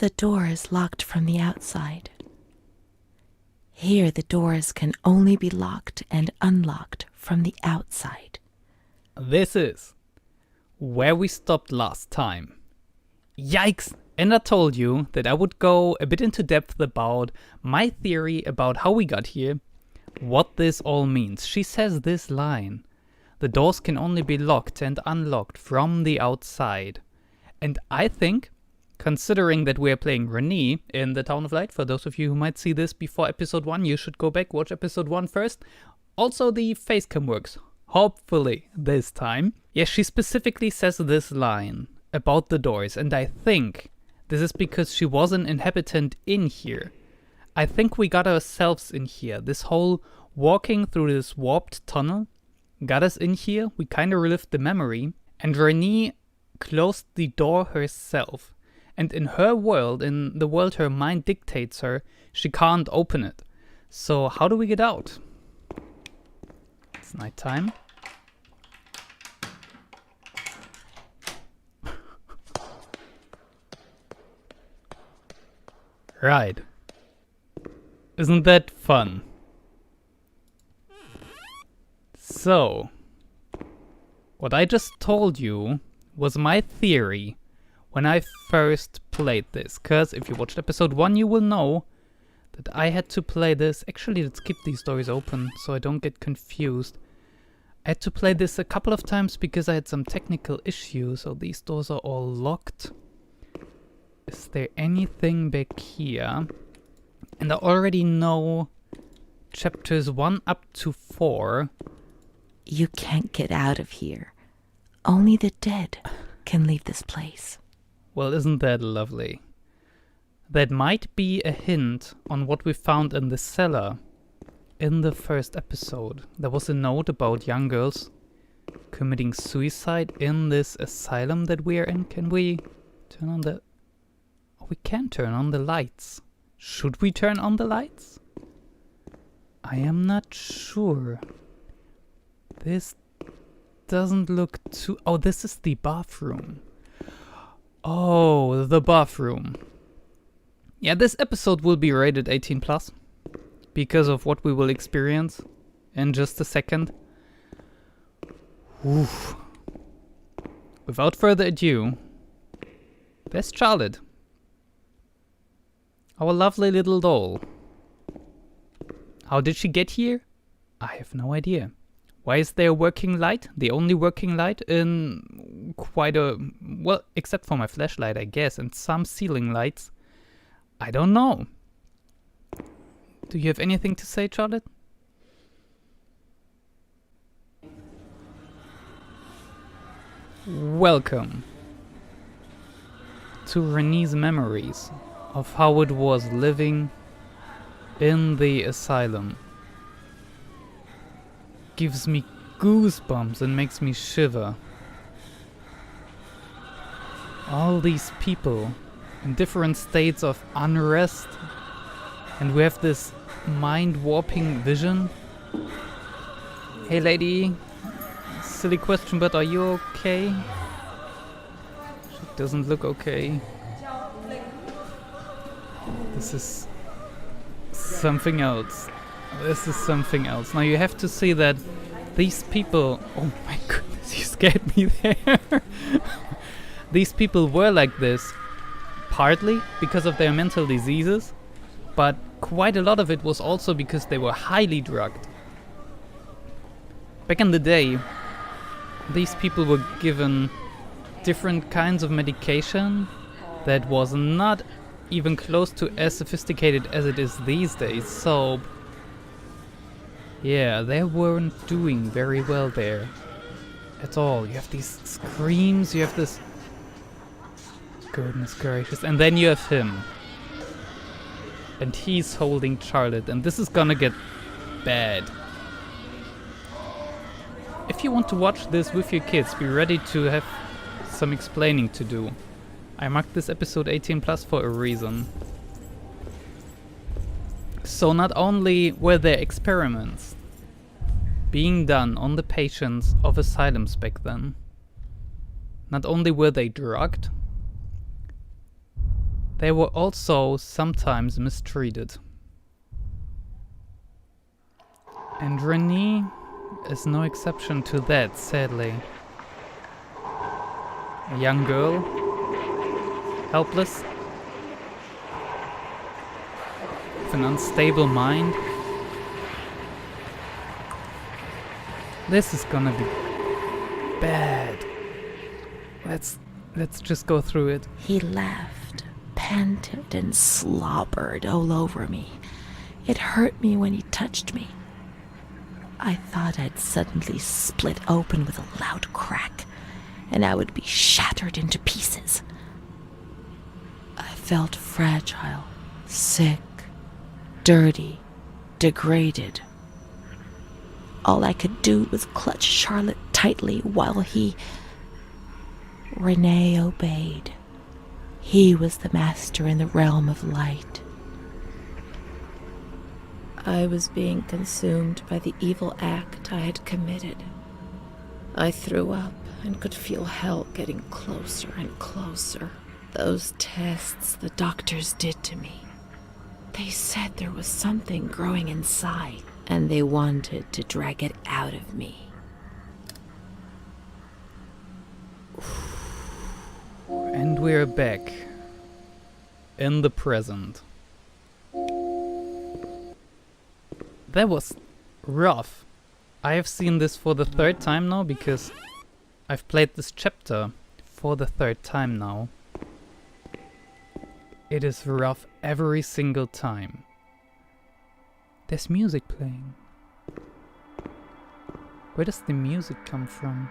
the door is locked from the outside. Here the doors can only be locked and unlocked from the outside. This is where we stopped last time. Yikes! And I told you that I would go a bit into depth about my theory about how we got here, what this all means. She says this line: the doors can only be locked and unlocked from the outside. And I think, considering that we are playing Renee in the Town of Light, for those of you who might see this before episode 1, you should go back, watch episode 1 first. Also, the facecam works, hopefully, this time. Yes, she specifically says this line about the doors, and I think this is because she was an inhabitant in here. I think we got ourselves in here. This whole walking through this warped tunnel got us in here. We kind of relived the memory, and Renee closed the door herself. And in her world, in the world her mind dictates her, she can't open it. So how do we get out? It's nighttime. Right. Isn't that fun? So, what I just told you was my theory when I first played this. Because if you watched episode 1, you will know that I had to play this. Actually, let's keep these doors open so I don't get confused. I had to play this a couple of times because I had some technical issues. So these doors are all locked. Is there anything back here? And I already know chapters 1 up to 4. You can't get out of here. Only the dead can leave this place. Well, isn't that lovely? That might be a hint on what we found in the cellar in the first episode. There was a note about young girls committing suicide in this asylum that we are in. Can we turn on the... Oh, we can turn on the lights. Should we turn on the lights? I am not sure. This doesn't look too... Oh, this is the bathroom. Oh, the bathroom. Yeah, this episode will be rated 18+. Because of what we will experience in just a second. Oof. Without further ado, there's Charlotte. Our lovely little doll. How did she get here? I have no idea. Why is there a working light? The only working light in quite a... Well, except for my flashlight, I guess, and some ceiling lights. I don't know. Do you have anything to say, Charlotte? Welcome to Renee's memories of how it was living in the asylum. Gives me goosebumps and makes me shiver. All these people in different states of unrest, and we have this mind-warping vision. Hey lady, silly question, but are you okay? She doesn't look okay. This is something else. This is something else. Now you have to see that these people... Oh my goodness, you scared me there. These people were like this, partly because of their mental diseases, but quite a lot of it was also because they were highly drugged. Back in the day, these people were given different kinds of medication that was not even close to as sophisticated as it is these days, so yeah, they weren't doing very well there at all. You have these screams, you have this... Goodness gracious. And then you have him. And he's holding Charlotte, and this is gonna get bad. If you want to watch this with your kids, be ready to have some explaining to do. I marked this episode 18+ for a reason. So not only were there experiments being done on the patients of asylums back then, not only were they drugged, they were also sometimes mistreated. And Renee is no exception to that, sadly. A young girl, helpless, with an unstable mind. This is gonna be bad. Let's just go through it. He laughed, panted, and slobbered all over me. It hurt me when he touched me. I thought I'd suddenly split open with a loud crack, and I would be shattered into pieces. I felt fragile, sick, dirty, degraded. All I could do was clutch Charlotte tightly while Renee obeyed. He was the master in the realm of light. I was being consumed by the evil act I had committed. I threw up and could feel hell getting closer and closer. Those tests the doctors did to me. They said there was something growing inside, and they wanted to drag it out of me. And we're back. In the present. That was rough. I have seen this for the third time now because I've played this chapter for the third time now. It is rough every single time. There's music playing. Where does the music come from?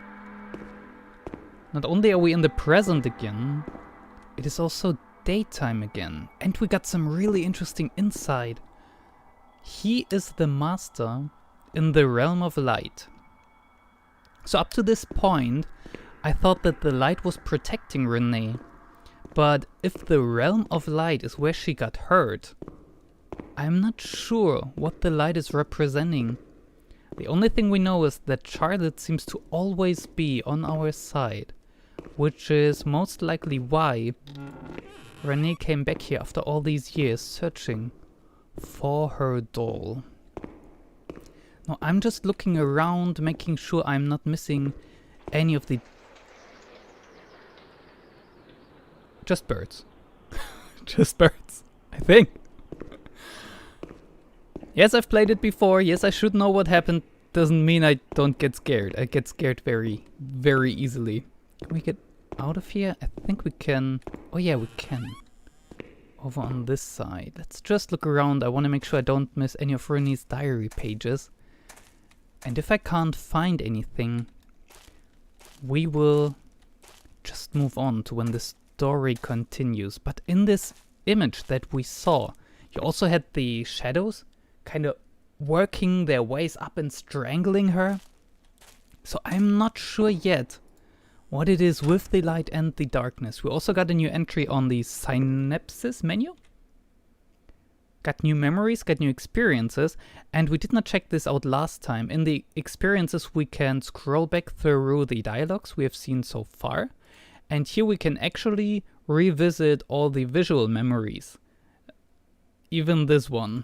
Not only are we in the present again, it is also daytime again. And we got some really interesting insight. He is the master in the realm of light. So up to this point, I thought that the light was protecting Renee. But if the realm of light is where she got hurt, I'm not sure what the light is representing. The only thing we know is that Charlotte seems to always be on our side, which is most likely why Renee came back here after all these years searching for her doll. Now I'm just looking around, making sure I'm not missing any of the... Just birds. Just birds, I think. Yes, I've played it before. Yes, I should know what happened. Doesn't mean I don't get scared. I get scared very, very easily. Can we get out of here? I think we can. Oh yeah, we can. Over on this side. Let's just look around. I want to make sure I don't miss any of Renee's diary pages. And if I can't find anything, we will just move on to when the story continues. But in this image that we saw, you also had the shadows kind of working their ways up and strangling her. So I'm not sure yet what it is with the light and the darkness. We also got a new entry on the synapses menu. Got new memories, got new experiences, and we did not check this out last time. In the experiences we can scroll back through the dialogues we have seen so far, and here we can actually revisit all the visual memories. Even this one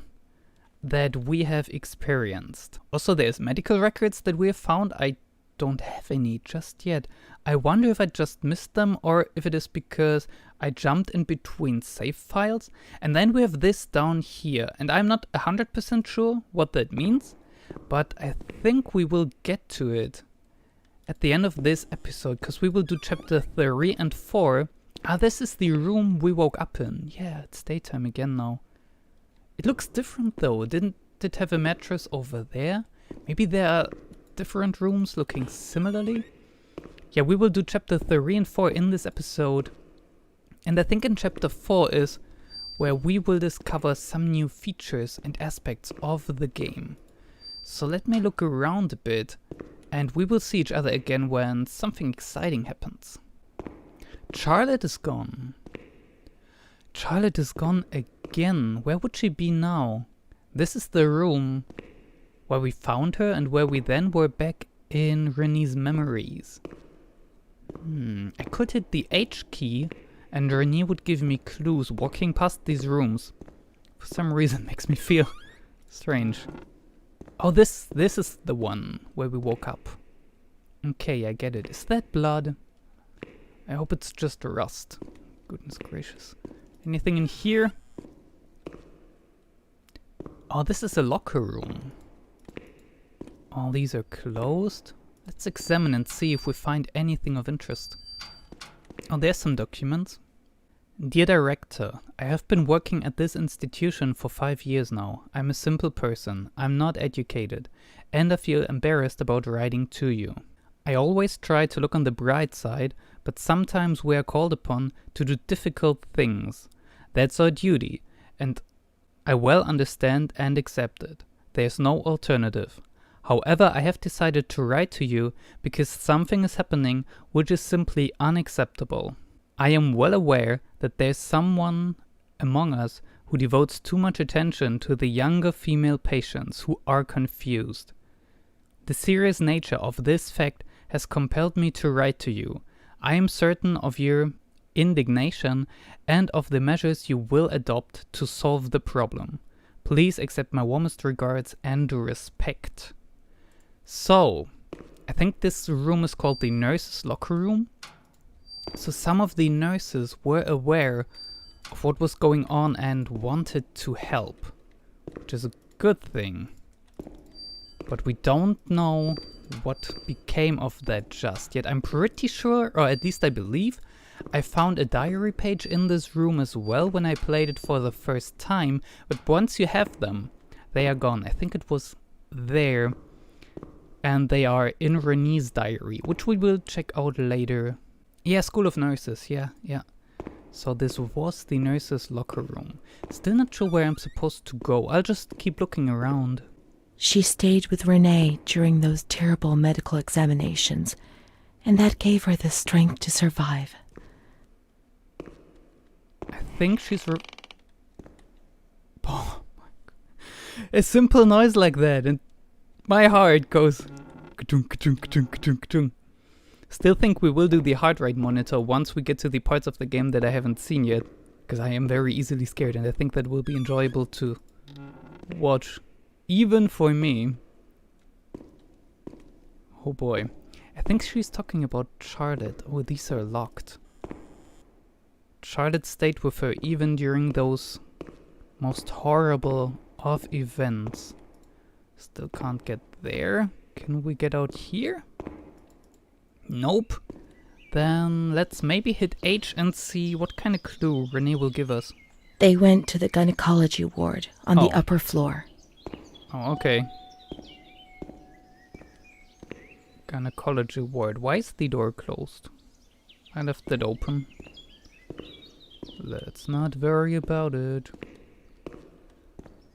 that we have experienced. Also there's medical records that we have found. I don't have any just yet. I wonder if I just missed them or if it is because I jumped in between save files. And then we have this down here, and I'm not 100% sure what that means, but I think we will get to it at the end of this episode, because we will do chapter 3 and 4. Ah, this is the room we woke up in. Yeah, it's daytime again now. It looks different though. Didn't it have a mattress over there? Maybe there are different rooms looking similarly? Yeah, we will do chapter 3 and 4 in this episode. And I think in chapter 4 is where we will discover some new features and aspects of the game. So let me look around a bit, and we will see each other again when something exciting happens. Charlotte is gone. Charlotte is gone again. Where would she be now? This is the room where we found her and where we then were back in Renee's memories. I could hit the H key and Renee would give me clues walking past these rooms. For some reason makes me feel strange. Oh, this is the one where we woke up. Okay, I get it. Is that blood? I hope it's just rust. Goodness gracious. Anything in here? Oh, this is a locker room. All these are closed. Let's examine and see if we find anything of interest. Oh, there's some documents. Dear Director, I have been working at this institution for 5 years now. I'm a simple person, I'm not educated, and I feel embarrassed about writing to you. I always try to look on the bright side, but sometimes we are called upon to do difficult things. That's our duty, and I well understand and accept it. There's no alternative. However, I have decided to write to you because something is happening which is simply unacceptable. I am well aware that there's someone among us who devotes too much attention to the younger female patients who are confused. The serious nature of this fact has compelled me to write to you. I am certain of your indignation and of the measures you will adopt to solve the problem. Please accept my warmest regards and respect. So, I think this room is called the nurse's locker room. So some of the nurses were aware of what was going on and wanted to help, which is a good thing. But we don't know what became of that just yet. I'm pretty sure, or at least I believe, I found a diary page in this room as well when I played it for the first time, but once you have them, they are gone. I think it was there, and they are in Renee's diary, which we will check out later. Yeah, School of Nurses, yeah. So this was the nurses' locker room. Still not sure where I'm supposed to go. I'll just keep looking around. She stayed with Renee during those terrible medical examinations, and that gave her the strength to survive. I think she's oh my God. A simple noise like that, and my heart goes ka-chung, ka-chung, ka-chung, ka-chung, ka-chung. Still think we will do the heart rate monitor once we get to the parts of the game that I haven't seen yet, because I am very easily scared, and I think that will be enjoyable to watch, even for me. Oh boy. I think she's talking about Charlotte. Oh, these are locked. Charlotte stayed with her even during those most horrible of events. Still can't get there. Can we get out here? Nope. Then let's maybe hit H and see what kind of clue Renee will give us. They went to the gynecology ward on the upper floor. Oh, okay. Gynecology ward. Why is the door closed? I left it open. Let's not worry about it.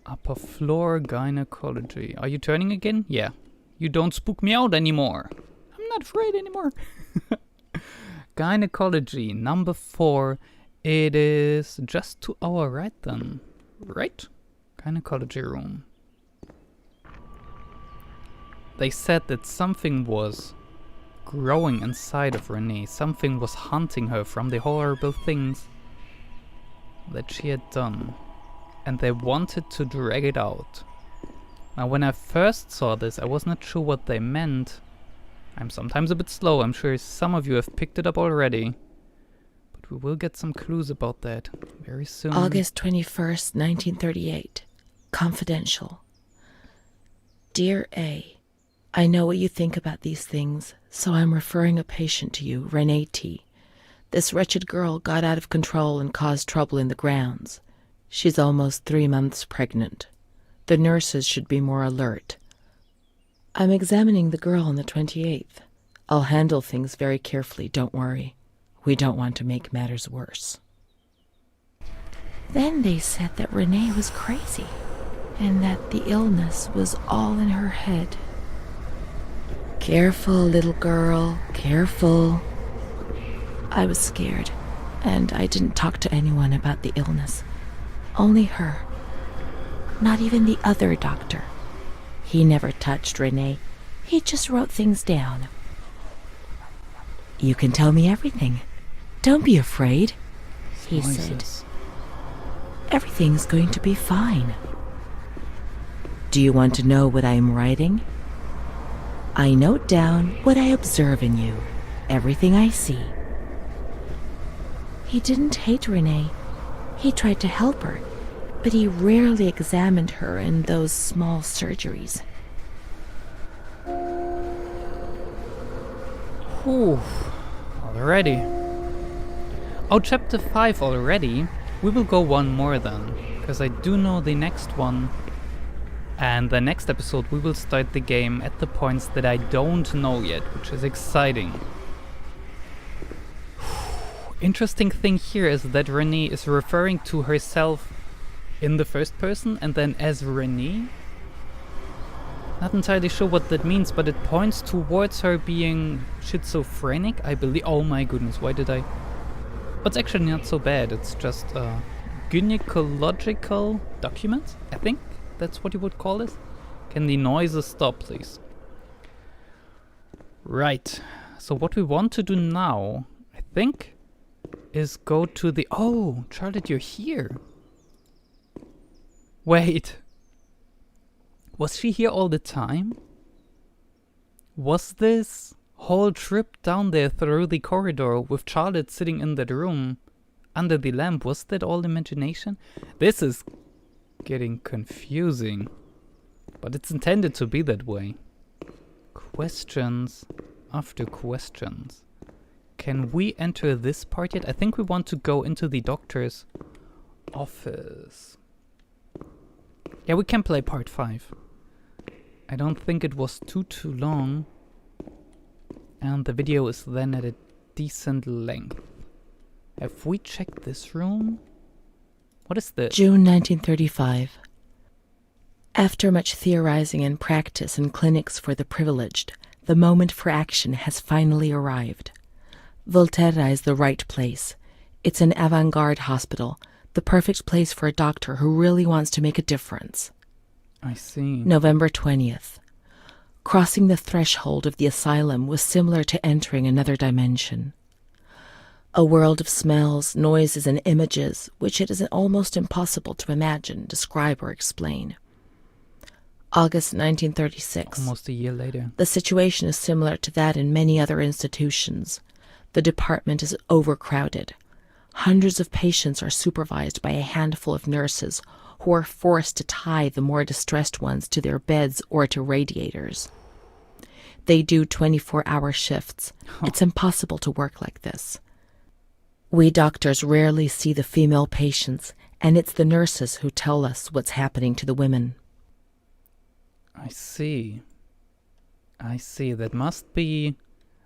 Upper floor gynecology. Are you turning again? Yeah. You don't spook me out anymore. I'm not afraid anymore. Gynecology, number 4. It is just to our right then. Right? Gynecology room. They said that something was growing inside of Renee. Something was hunting her from the horrible things that she had done. And they wanted to drag it out. Now, when I first saw this, I was not sure what they meant. I'm sometimes a bit slow. I'm sure some of you have picked it up already. But we will get some clues about that very soon. August 21st, 1938. Confidential. Dear A, I know what you think about these things, so I'm referring a patient to you, Renee T. This wretched girl got out of control and caused trouble in the grounds. She's almost 3 months pregnant. The nurses should be more alert. I'm examining the girl on the 28th. I'll handle things very carefully, don't worry. We don't want to make matters worse. Then they said that Renee was crazy, and that the illness was all in her head. Careful, little girl, careful. I was scared, and I didn't talk to anyone about the illness. Only her. Not even the other doctor. He never touched Renee. He just wrote things down. You can tell me everything. Don't be afraid. He said, Noises. "Everything's going to be fine." Do you want to know what I am writing? I note down what I observe in you, everything I see. He didn't hate Renee. He tried to help her, but he rarely examined her in those small surgeries. Whew. Already. Oh, chapter 5 already? We will go one more then, because I do know the next one. And the next episode we will start the game at the points that I don't know yet, which is exciting. Interesting thing here is that Renee is referring to herself in the first person and then as Renee. Not entirely sure what that means, but it points towards her being schizophrenic, I believe. Oh my goodness, why did I... But it's actually not so bad, it's just a gynecological document, I think that's what you would call it. Can the noises stop, please? Right, so what we want to do now, I think, is go to the... Oh, Charlotte, you're here. Wait. Was she here all the time? Was this whole trip down there through the corridor with Charlotte sitting in that room under the lamp, was that all imagination? This is getting confusing, but it's intended to be that way. Questions after questions. Can we enter this part yet? I think we want to go into the doctor's office. Yeah, we can play part 5. I don't think it was too long. And the video is then at a decent length. Have we checked this room? What is this? June 1935. After much theorizing and practice in clinics for the privileged, the moment for action has finally arrived. Volterra is the right place. It's an avant-garde hospital, the perfect place for a doctor who really wants to make a difference. I see. November 20th. Crossing the threshold of the asylum was similar to entering another dimension. A world of smells, noises, and images which it is almost impossible to imagine, describe, or explain. August 1936. Almost a year later. The situation is similar to that in many other institutions. The department is overcrowded. Hundreds of patients are supervised by a handful of nurses who are forced to tie the more distressed ones to their beds or to radiators. They do 24-hour shifts. It's impossible to work like this. We doctors rarely see the female patients, and it's the nurses who tell us what's happening to the women. I see. I see. That must be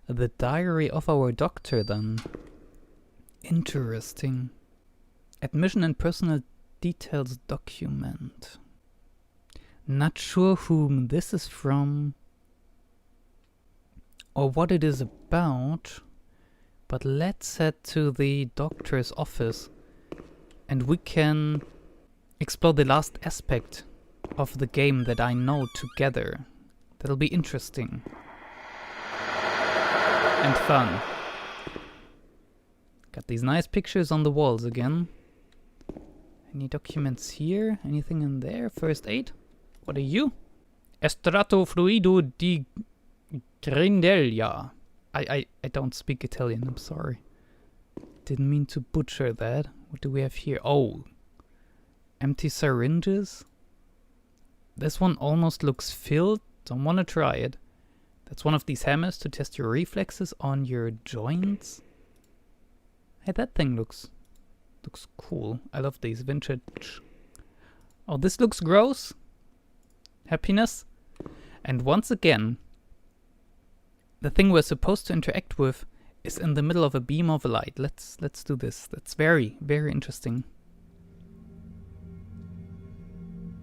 the diary of our doctor then. Interesting. Admission and personal details document. Not sure whom this is from or what it is about, but let's head to the doctor's office and we can explore the last aspect of the game that I know together. That'll be interesting. And fun. Got these nice pictures on the walls again. Any documents here? Anything in there? First aid? What are you? Estrato fluido di grindelia. I don't speak Italian, I'm sorry. Didn't mean to butcher that. What do we have here? Oh. Empty syringes? This one almost looks filled. Don't want to try it. That's one of these hammers to test your reflexes on your joints. Hey, that thing looks cool. I love these vintage. Oh, this looks gross. Happiness. And once again, the thing we're supposed to interact with is in the middle of a beam of light. Let's do this. That's very, very interesting.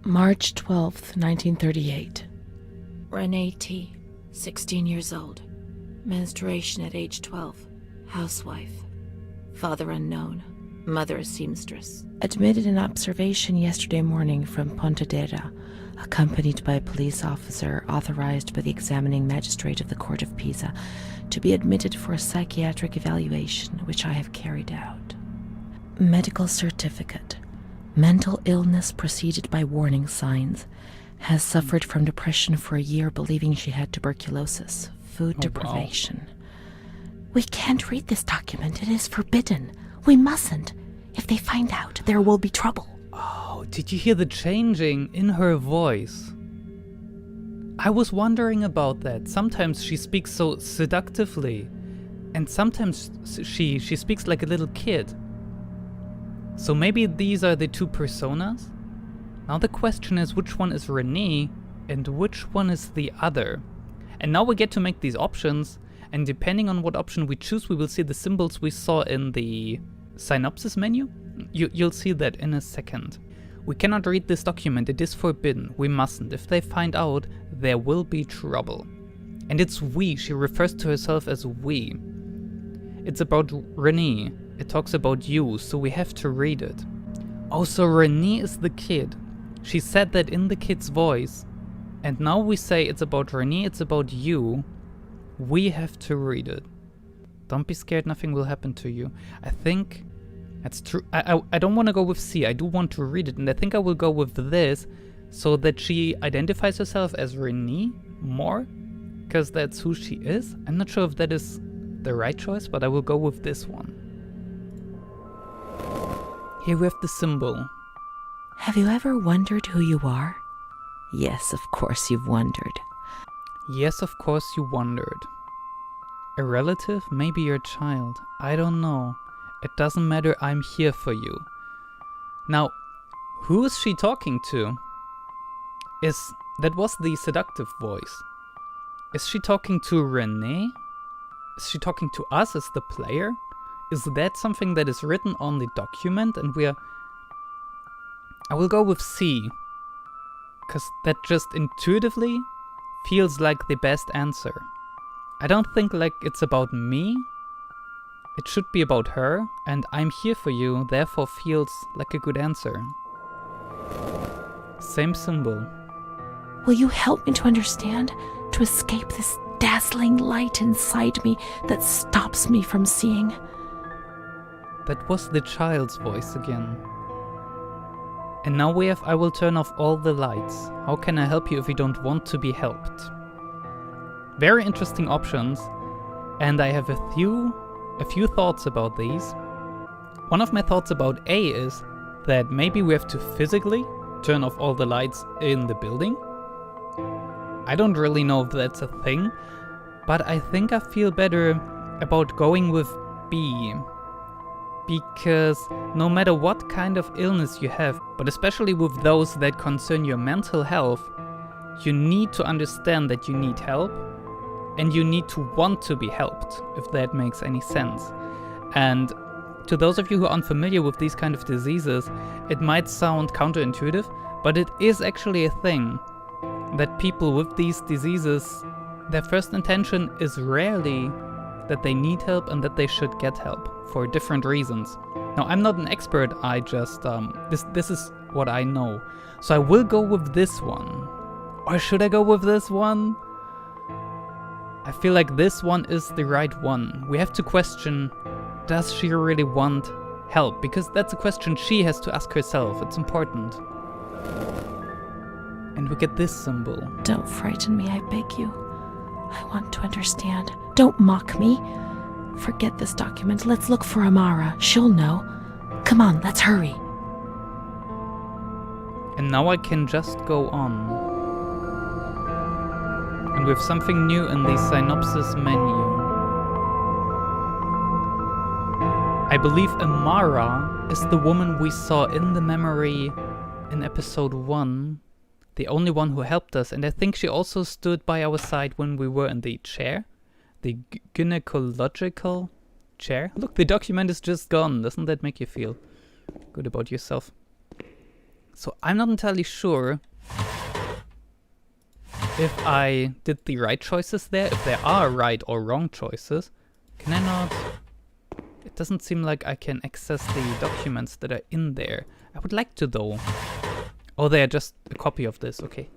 March 12th, 1938. Renee T., 16 years old. Menstruation at age 12. Housewife. Father unknown. Mother a seamstress. Admitted in observation yesterday morning from Pontedera, accompanied by a police officer authorized by the examining magistrate of the Court of Pisa to be admitted for a psychiatric evaluation, which I have carried out. Medical certificate. Mental illness preceded by warning signs. Has suffered from depression for a year, believing she had tuberculosis. Food deprivation. We can't read this document. It is forbidden. We mustn't. If they find out, there will be trouble. Oh, did you hear the changing in her voice? I was wondering about that. Sometimes she speaks so seductively, and sometimes she speaks like a little kid. So maybe these are the two personas? Now the question is, which one is Renee and which one is the other? And now we get to make these options, and depending on what option we choose, we will see the symbols we saw in the synopsis menu. You'll see that in a second. We cannot read this document, it is forbidden, we mustn't. If they find out, there will be trouble. And it's we, she refers to herself as we. It's about Renee, it talks about you, so we have to read it. Oh, so Renee is the kid. She said that in the kid's voice. And now we say it's about Renee, it's about you. We have to read it. Don't be scared, nothing will happen to you. I think that's true. I don't want to go with C, I do want to read it, and I think I will go with this so that she identifies herself as Renee more, because that's who she is. I'm not sure if that is the right choice, but I will go with this one. Here we have the symbol. Have you ever wondered who you are? Yes, of course you've wondered. Yes, of course you wondered. A relative? Maybe your child. I don't know. It doesn't matter, I'm here for you. Now, who is she talking to? That was the seductive voice. Is she talking to Renee? Is she talking to us as the player? Is that something that is written on the document and I will go with C, because that just intuitively feels like the best answer. I don't think like it's about me. It should be about her, and I'm here for you, therefore feels like a good answer. Same symbol. Will you help me to understand, to escape this dazzling light inside me that stops me from seeing? That was the child's voice again. And now we have I will turn off all the lights. How can I help you if you don't want to be helped? Very interesting options, and I have a few thoughts about these. One of my thoughts about A is that maybe we have to physically turn off all the lights in the building. I don't really know if that's a thing, but I think I feel better about going with B. Because no matter what kind of illness you have, but especially with those that concern your mental health, you need to understand that you need help, and you need to want to be helped, if that makes any sense. And to those of you who are unfamiliar with these kind of diseases, it might sound counterintuitive, but it is actually a thing that people with these diseases, their first intention is rarely that they need help and that they should get help for different reasons. Now, I'm not an expert, I just, this is what I know. So I will go with this one. Or should I go with this one? I feel like this one is the right one. We have to question, does she really want help? Because that's a question she has to ask herself, it's important. And we get this symbol. Don't frighten me, I beg you. I want to understand. Don't mock me. Forget this document. Let's look for Amara. She'll know. Come on, let's hurry. And now I can just go on. And we have something new in the synopsis menu. I believe Amara is the woman we saw in the memory in episode 1. The only one who helped us, and I think she also stood by our side when we were in the chair. The gynecological chair. Look, the document is just gone. Doesn't that make you feel good about yourself? So I'm not entirely sure if I did the right choices there, if there are right or wrong choices. Can I not? It doesn't seem like I can access the documents that are in there. I would like to though. Oh, they are just a copy of this. Okay.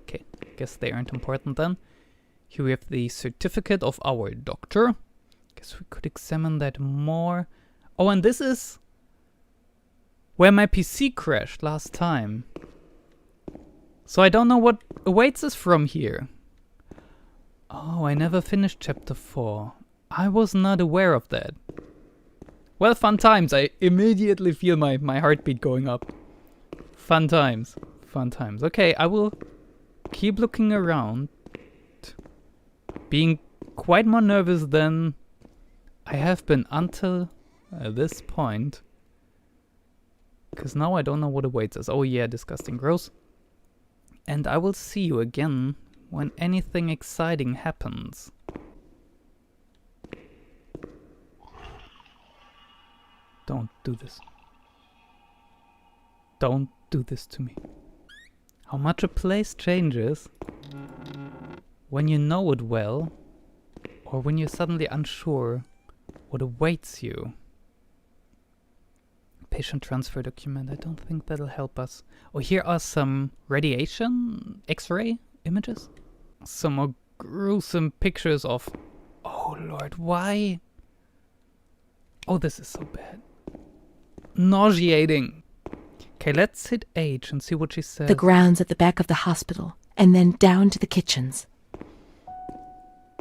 Guess they aren't important then. Here we have the certificate of our doctor. Guess we could examine that more. Oh, and this is where my PC crashed last time. So I don't know what awaits us from here. Oh, I never finished chapter 4. I was not aware of that. Well, fun times. I immediately feel my heartbeat going up. Fun times. Fun times. Okay, I will keep looking around. Being quite more nervous than I have been until this point. Because now I don't know what awaits us. Oh yeah, disgusting, gross. And I will see you again when anything exciting happens. Don't do this. Don't do this to me. How much a place changes when you know it well, or when you're suddenly unsure what awaits you. Patient transfer document. I don't think that'll help us. Oh, here are some radiation X-ray images. Some more gruesome pictures of... Oh lord, why? Oh, this is so bad. Nauseating. Okay, let's hit H and see what she says. The grounds at the back of the hospital, and then down to the kitchens.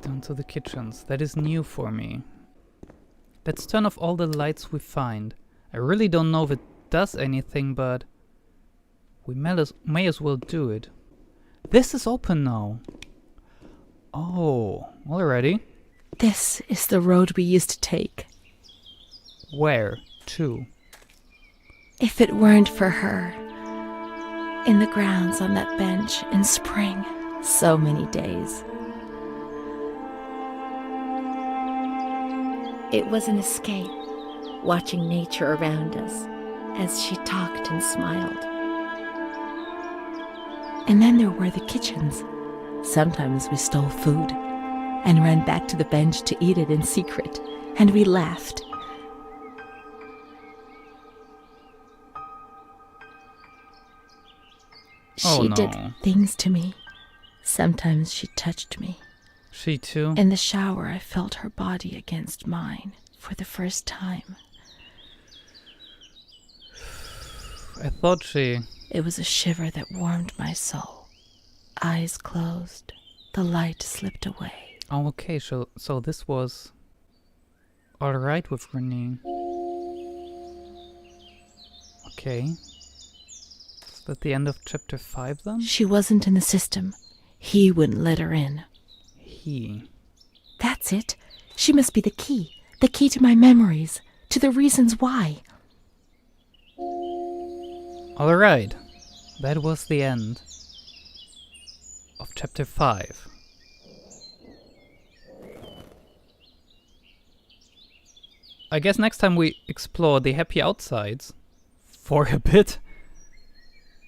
Down to the kitchens. That is new for me. Let's turn off all the lights we find. I really don't know if it does anything, but we may as well do it. This is open now. Oh, already. This is the road we used to take. Where to? If it weren't for her. In the grounds on that bench in spring. So many days. It was an escape, watching nature around us as she talked and smiled. And then there were the kitchens. Sometimes we stole food and ran back to the bench to eat it in secret, and we laughed. Oh, She no. did things to me. Sometimes she touched me. She too? In the shower, I felt her body against mine for the first time. I thought she... It was a shiver that warmed my soul. Eyes closed, the light slipped away. Oh, okay, so this was... alright with Renee. Okay. Is that the end of chapter 5 then? She wasn't in the system. He wouldn't let her in. He. That's it. She must be the key to my memories, to the reasons why. Alright. That was the end of chapter 5. I guess next time we explore the happy outsides for a bit.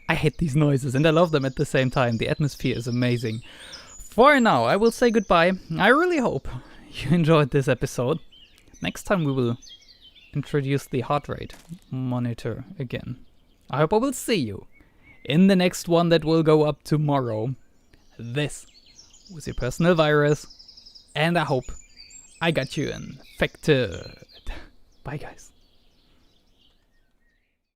I hate these noises and I love them at the same time. The atmosphere is amazing. For now, I will say goodbye. I really hope you enjoyed this episode. Next time we will introduce the heart rate monitor again. I hope I will see you in the next one that will go up tomorrow. This was your personal virus, and I hope I got you infected. Bye guys.